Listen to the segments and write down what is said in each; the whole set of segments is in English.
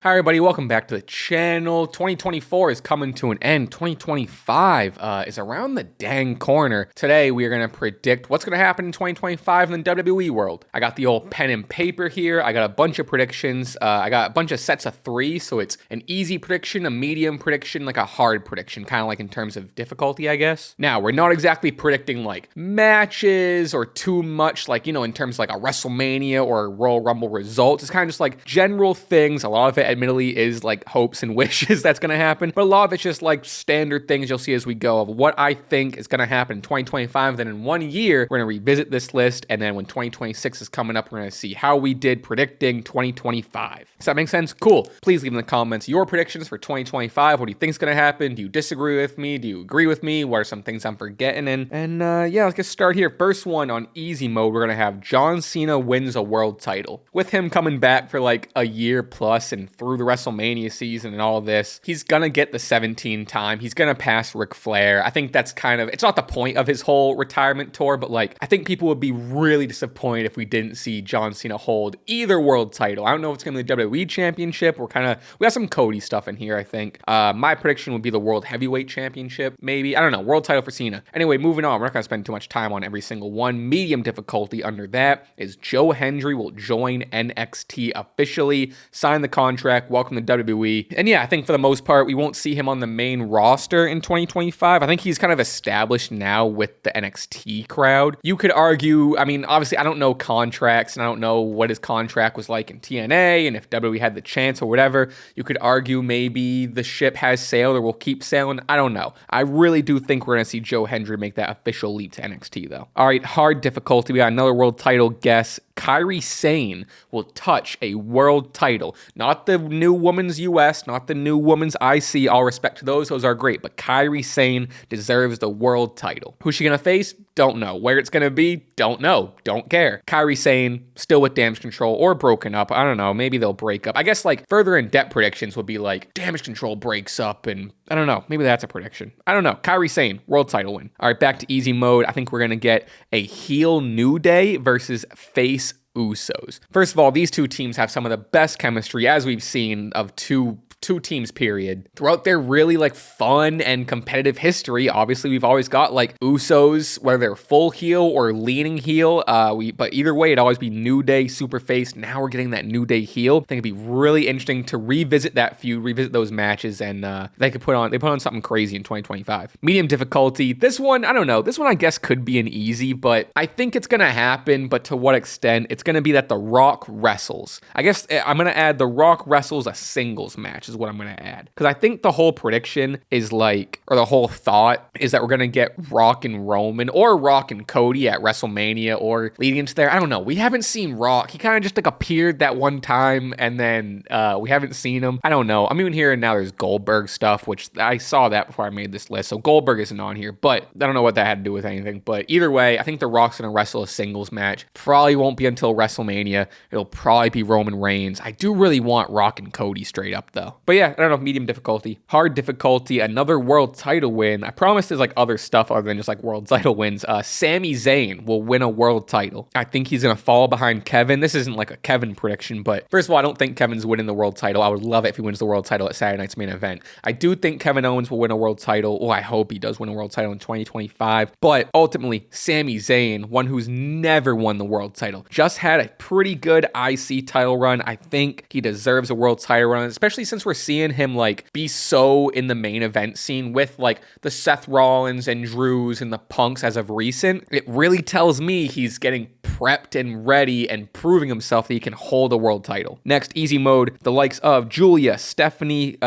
Hi everybody, welcome back to the channel. 2024 is coming to an end. 2025 is around the dang corner. Today we are going to predict what's going to happen in 2025 in the WWE world. I got the old pen and paper here. I got a bunch of predictions. I got a bunch of sets of 3, so it's an easy prediction, a medium prediction, like a hard prediction, kind of like in terms of difficulty, I guess. Now, we're not exactly predicting like matches or too much like, in terms of like a WrestleMania or a Royal Rumble results. It's kind of just like general things. A lot of it admittedly is like hopes and wishes that's going to happen, but a lot of it's just like standard things you'll see as we go of what I think is going to happen in 2025. Then in 1 year, we're going to revisit this list, and then when 2026 is coming up, we're going to see how we did predicting 2025. Does that make sense? Cool. Please leave in the comments your predictions for 2025. What do you think is going to happen? Do you disagree with me? Do you agree with me? What are some things I'm forgetting? And yeah, let's get started here. First one on easy mode, we're going to have John Cena wins a world title. With him coming back for like a year plus and through the WrestleMania season and all this, he's gonna get the 17 time. He's gonna pass Ric Flair. I think that's kind of, it's not the point of his whole retirement tour, but like, I think people would be really disappointed if we didn't see John Cena hold either world title. I don't know if it's gonna be the WWE Championship. We got some Cody stuff in here, I think. My prediction would be the World Heavyweight Championship, maybe. I don't know, world title for Cena. Anyway, moving on. We're not gonna spend too much time on every single one. Medium difficulty under that is Joe Hendry will join NXT officially, sign the contract, welcome to WWE. And yeah, I think for the most part, we won't see him on the main roster in 2025. I think he's kind of established now with the NXT crowd. You could argue, I mean, obviously, I don't know contracts, and I don't know what his contract was like in TNA, and if WWE had the chance or whatever. You could argue maybe the ship has sailed or will keep sailing. I don't know. I really do think we're going to see Joe Hendry make that official leap to NXT, though. All right, hard difficulty. We got another world title guess. Kairi Sane will touch a world title. Not the new women's US, not the new women's IC. All respect to those are great. But Kairi Sane deserves the world title. Who's she going to face? Don't know. Where it's going to be? Don't know. Don't care. Kairi Sane, still with Damage Control or broken up. I don't know. Maybe they'll break up. I guess like further in-depth predictions would be like Damage Control breaks up, and I don't know. Maybe that's a prediction. I don't know. Kairi Sane, world title win. All right, back to easy mode. I think we're going to get a heel New Day versus face Usos. First of all, these two teams have some of the best chemistry, as we've seen, of two teams, period. Throughout their really like fun and competitive history, obviously we've always got like Usos, whether they're full heel or leaning heel, but either way, it'd always be New Day, super face. Now we're getting that New Day heel. I think it'd be really interesting to revisit that feud, revisit those matches, and they put on something crazy in 2025. Medium difficulty. This one, I don't know. This one I guess could be an easy, but I think it's gonna happen, but to what extent? It's gonna be that The Rock wrestles. I guess I'm gonna add The Rock wrestles a singles match is what I'm going to add. Because I think the whole prediction is like, or the whole thought is that we're going to get Rock and Roman or Rock and Cody at WrestleMania or leading into there. I don't know. We haven't seen Rock. He kind of just like appeared that one time and then we haven't seen him. I don't know. I'm even hearing now there's Goldberg stuff, which I saw that before I made this list. So Goldberg isn't on here, but I don't know what that had to do with anything. But either way, I think The Rock's going to wrestle a singles match. Probably won't be until WrestleMania. It'll probably be Roman Reigns. I do really want Rock and Cody straight up though. But yeah, I don't know, medium difficulty. Hard difficulty, another world title win. I promise there's like other stuff other than just like world title wins. Sami Zayn will win a world title. I think he's going to fall behind Kevin. This isn't like a Kevin prediction, but first of all, I don't think Kevin's winning the world title. I would love it if he wins the world title at Saturday night's main event. I do think Kevin Owens will win a world title. Oh, I hope he does win a world title in 2025. But ultimately, Sami Zayn, one who's never won the world title, just had a pretty good IC title run. I think he deserves a world title run, especially since we're seeing him like be so in the main event scene with like the Seth Rollins and Drews and the Punks as of recent. It really tells me he's getting prepped and ready and proving himself that he can hold a world title. Next, easy mode, the likes of Julia, Stephanie,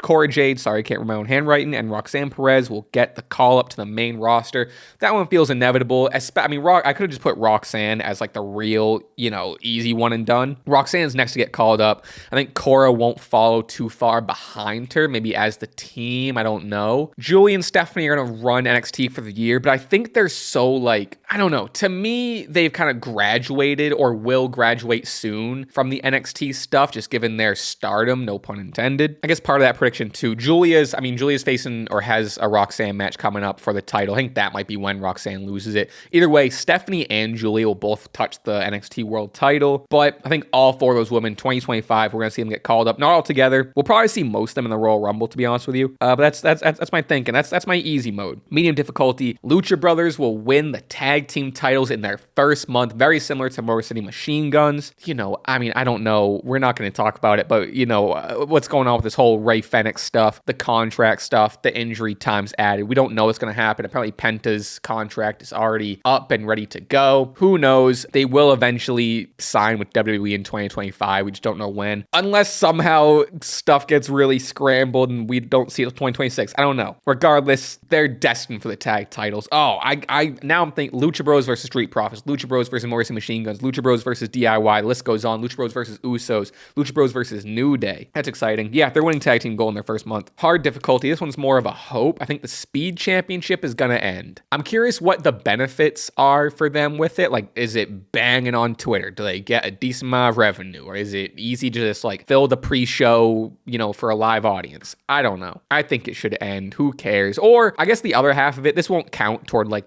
Cora Jade, sorry, I can't remember my own handwriting, and Roxanne Perez will get the call up to the main roster. That one feels inevitable. I mean, I could have just put Roxanne as like the real, easy one and done. Roxanne's next to get called up. I think Cora won't follow too far behind her, maybe as the team. I don't know. Julie and Stephanie are going to run NXT for the year, but I think they're so like, I don't know. To me, they've kind of graduated or will graduate soon from the NXT stuff, just given their stardom, no pun intended. I guess part of that prediction too. Julia's facing or has a Roxanne match coming up for the title. I think that might be when Roxanne loses it. Either way, Stephanie and Julia will both touch the NXT World title, but I think all four of those women, 2025, we're going to see them get called up. Not all together. We'll probably see most of them in the Royal Rumble, to be honest with you. But that's my thinking. That's my easy mode. Medium difficulty, Lucha Brothers will win the tag team titles in their first month, very similar to Motor City Machine Guns. I don't know. We're not going to talk about it, but what's going on with this whole Ray Fenix stuff, the contract stuff, the injury times added. We don't know what's going to happen. Apparently Penta's contract is already up and ready to go. Who knows? They will eventually sign with WWE in 2025. We just don't know when. Unless somehow stuff gets really scrambled and we don't see it until 2026. I don't know. Regardless, they're destined for the tag titles. Oh, now I'm thinking Lucha Bros versus Street Profits, Lucha Bros versus Morrissey Machine Guns, Lucha Bros versus DIY. The list goes on. Lucha Bros versus Usos, Lucha Bros versus New Day. That's exciting. Yeah, they're winning tag team gold in their first month. Hard difficulty. This one's more of a hope. I think the Speed Championship is going to end. I'm curious what the benefits are for them with it. Like, is it banging on Twitter? Do they get a decent amount of revenue? Or is it easy to just like fill the pre-show, for a live audience? I don't know. I think it should end. Who cares? Or I guess the other half of it, this won't count toward like,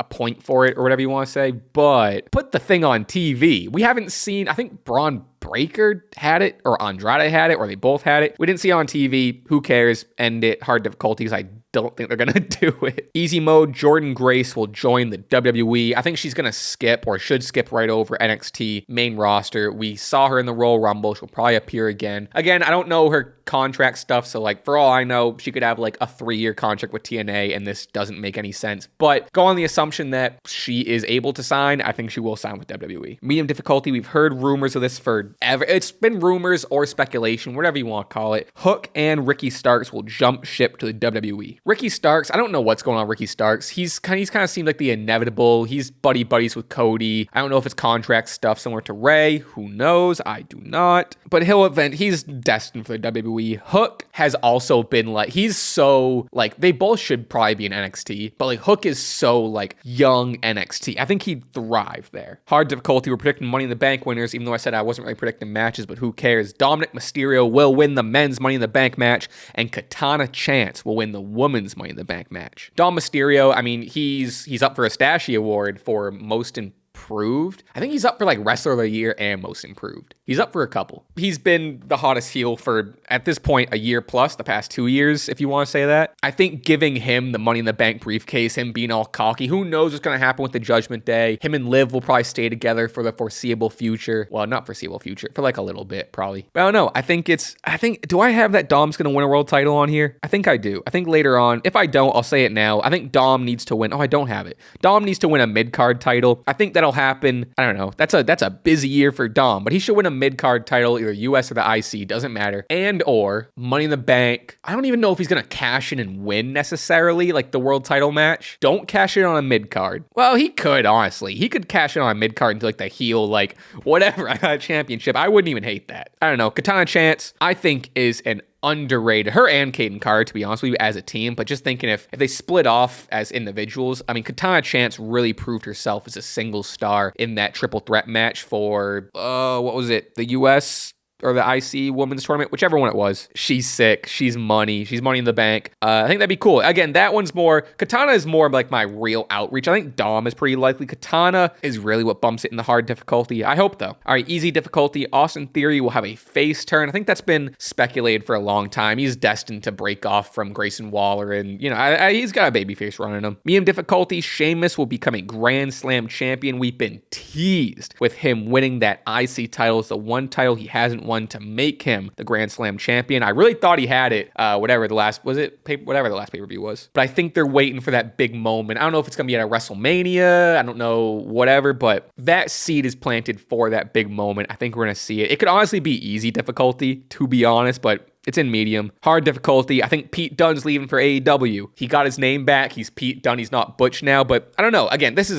a point for it or whatever you want to say, but put the thing on TV. We haven't seen, I think Braun Breaker had it or Andrade had it or they both had it. We didn't see it on TV. Who cares? End it. Hard difficulties. I don't think they're going to do it. Easy mode, Jordan Grace will join the WWE. I think she's going to skip or should skip right over NXT main roster. We saw her in the Royal Rumble. She'll probably appear again. Again, I don't know her contract stuff. So like for all I know, she could have like a 3-year contract with TNA and this doesn't make any sense. But go on the assumption that she is able to sign. I think she will sign with WWE. Medium difficulty. We've heard rumors of this forever. It's been rumors or speculation, whatever you want to call it. Hook and Ricky Starks will jump ship to the WWE. Ricky Starks, I don't know what's going on with Ricky Starks. He's kind of seemed like the inevitable. He's buddies with Cody. I don't know if it's contract stuff similar to Ray. Who knows? I do not. But he's destined for the WWE. Hook has also been like, he's so like, they both should probably be in NXT, but like Hook is so like young NXT. I think he'd thrive there. Hard difficulty. We're predicting Money in the Bank winners, even though I said I wasn't really predicting matches, but who cares? Dominic Mysterio will win the men's Money in the Bank match, and Katana Chance will win the women's Money in the Bank match. Dom Mysterio, I mean, he's up for a Stashy Award for most improved. I think he's up for like Wrestler of the Year and Most Improved. He's up for a couple. He's been the hottest heel for, at this point, a year plus, the past 2 years, if you want to say that. I think giving him the Money in the Bank briefcase, him being all cocky, who knows what's going to happen with the Judgment Day. Him and Liv will probably stay together for the foreseeable future. Well, not foreseeable future, for like a little bit, probably. But I don't know. I think, do I have that Dom's going to win a world title on here? I think I do. I think later on, if I don't, I'll say it now. I think Dom needs to win. Oh, I don't have it. Dom needs to win a mid-card title. I think that'll happen. I don't know. That's a busy year for Dom, but he should win a mid-card title, either US or the IC, doesn't matter. And or Money in the Bank. I don't even know if he's going to cash in and win necessarily, like the world title match. Don't cash in on a mid-card. Well, he could, honestly. He could cash in on a mid-card into like the heel, like whatever, I got a championship. I wouldn't even hate that. I don't know. Katana Chance, I think, is an underrated, her and Kaden Carr, to be honest with you, as a team, but just thinking if they split off as individuals, I mean, Katana Chance really proved herself as a single star in that triple threat match for, what was it, the US or the IC women's tournament, whichever one it was. She's sick. She's money in the bank. I think that'd be cool. Again, that one's more, Katana is more like my real outreach. I think Dom is pretty likely. Katana is really what bumps it in the hard difficulty. I hope though. All right, easy difficulty. Austin Theory will have a face turn. I think that's been speculated for a long time. He's destined to break off from Grayson Waller and, he's got a baby face running him. Medium difficulty, Sheamus will become a Grand Slam champion. We've been teased with him winning that IC title. It's the one title he hasn't won to make him the Grand Slam champion. I really thought he had it, whatever the last pay-per-view was. But I think they're waiting for that big moment. I don't know if it's going to be at a WrestleMania. I don't know, whatever, but that seed is planted for that big moment. I think we're going to see it. It could honestly be easy difficulty, to be honest, but It's in medium. Hard difficulty. I think Pete Dunne's leaving for AEW. He got his name back. He's Pete Dunne. He's not Butch now, but I don't know. Again, this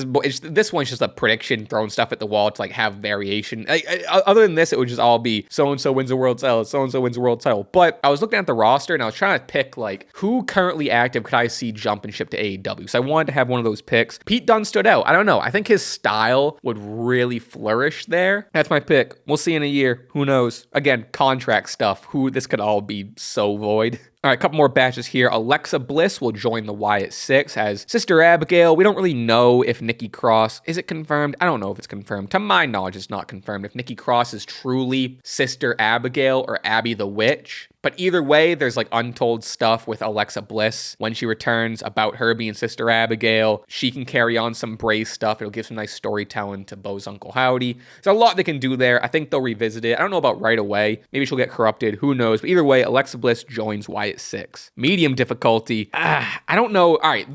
one's just a prediction, throwing stuff at the wall to like have variation. Other than this, it would just all be so-and-so wins a world title, so-and-so wins a world title. But I was looking at the roster and I was trying to pick like who currently active could I see jump and ship to AEW. So I wanted to have one of those picks. Pete Dunne stood out. I don't know. I think his style would really flourish there. That's my pick. We'll see in a year. Who knows? Again, contract stuff. This could all be so void. All right, a couple more batches here. Alexa Bliss will join the Wyatt Six as Sister Abigail. We don't really know if Nikki Cross, is it confirmed? I don't know if it's confirmed. To my knowledge, it's not confirmed if Nikki Cross is truly Sister Abigail or Abby the Witch. But either way, there's like untold stuff with Alexa Bliss when she returns about her being Sister Abigail. She can carry on some Bray stuff. It'll give some nice storytelling to Bo's Uncle Howdy. There's a lot they can do there. I think they'll revisit it. I don't know about right away. Maybe she'll get corrupted. Who knows? But either way, Alexa Bliss joins Wyatt 6. Medium difficulty. I don't know. All right,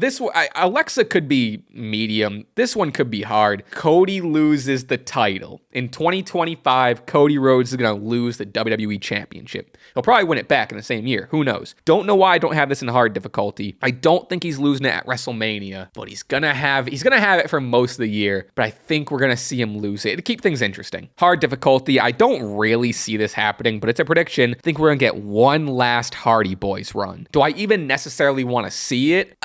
Alexa could be medium. This one could be hard. Cody loses the title. In 2025, Cody Rhodes is going to lose the WWE Championship. He'll probably win it back in the same year. Who knows? Don't know why I don't have this in hard difficulty. I don't think he's losing it at WrestleMania, but he's gonna have it for most of the year, but I think we're gonna see him lose it to keep things interesting. Hard difficulty. I don't really see this happening, but it's a prediction. I think we're gonna get one last Hardy Boys run. Do I even necessarily want to see it?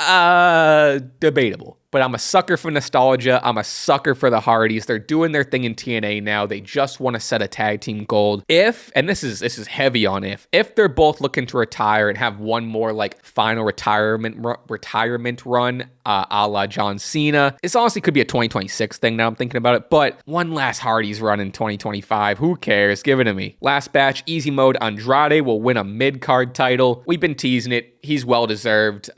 Debatable. But I'm a sucker for nostalgia. I'm a sucker for the Hardys. They're doing their thing in TNA now. They just want to set a tag team gold. And this is heavy on if they're both looking to retire and have one more like final retirement run, a la John Cena. This honestly could be a 2026 thing now I'm thinking about it, but one last Hardys run in 2025. Who cares? Give it to me. Last batch, easy mode. Andrade will win a mid-card title. We've been teasing it. He's well-deserved.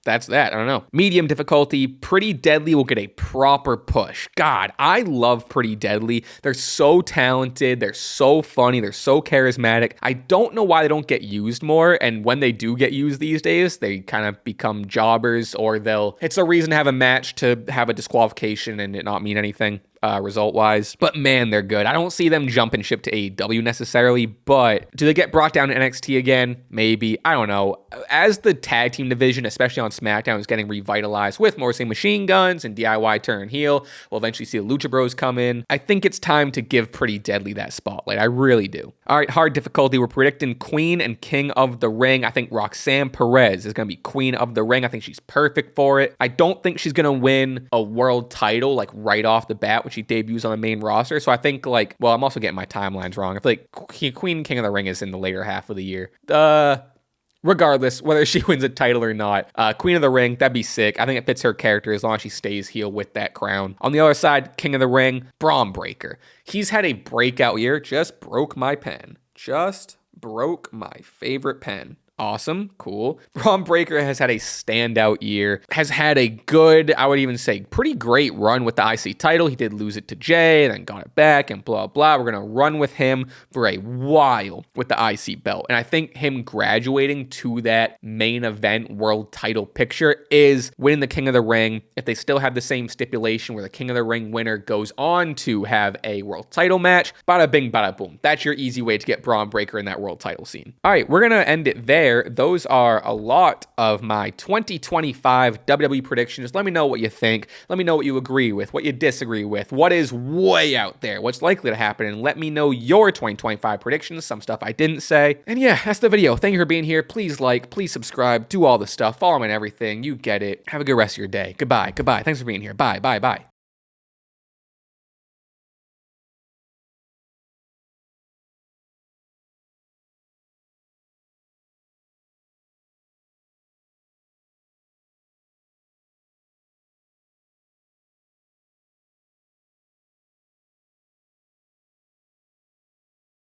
That's that. I don't know. Medium difficulty. Pretty Deadly will get a proper push. God, I love Pretty Deadly. They're so talented. They're so funny. They're so charismatic. I don't know why they don't get used more. And when they do get used these days, they kind of become jobbers, or it's a reason to have a match to have a disqualification and it not mean anything. Result-wise. But man, they're good. I don't see them jumping ship to AEW necessarily, but do they get brought down to NXT again? Maybe. I don't know. As the tag team division, especially on SmackDown, is getting revitalized with Morrissey Machine Guns and DIY turn heel, we'll eventually see the Lucha Bros come in. I think it's time to give Pretty Deadly that spotlight. I really do. All right, hard difficulty. We're predicting Queen and King of the Ring. I think Roxanne Perez is going to be Queen of the Ring. I think she's perfect for it. I don't think she's going to win a world title like right off the bat when she debuts on the main roster. So I think I'm also getting my timelines wrong. I feel like Queen King of the Ring is in the later half of the year. Regardless, whether she wins a title or not, Queen of the Ring, that'd be sick. I think it fits her character as long as she stays heel with that crown. On the other side, King of the Ring, Braun Breaker. He's had a breakout year. Just broke my pen. Just broke my favorite pen. Awesome, cool. Braun Breaker has had a standout year, has had a good, I would even say, pretty great run with the IC title. He did lose it to Jay, then got it back, and blah, blah. We're going to run with him for a while with the IC belt. And I think him graduating to that main event world title picture is winning the King of the Ring. If they still have the same stipulation where the King of the Ring winner goes on to have a world title match, bada bing, bada boom. That's your easy way to get Braun Breaker in that world title scene. All right, we're going to end it there. Those are a lot of my 2025 WWE predictions. Let me know what you think. Let me know what you agree with, what you disagree with, what is way out there, what's likely to happen, and let me know your 2025 predictions, some stuff I didn't say. And yeah, that's the video. Thank you for being here. Please like, please subscribe, do all the stuff, follow me on everything. You get it. Have a good rest of your day. Goodbye. Thanks for being here. Bye.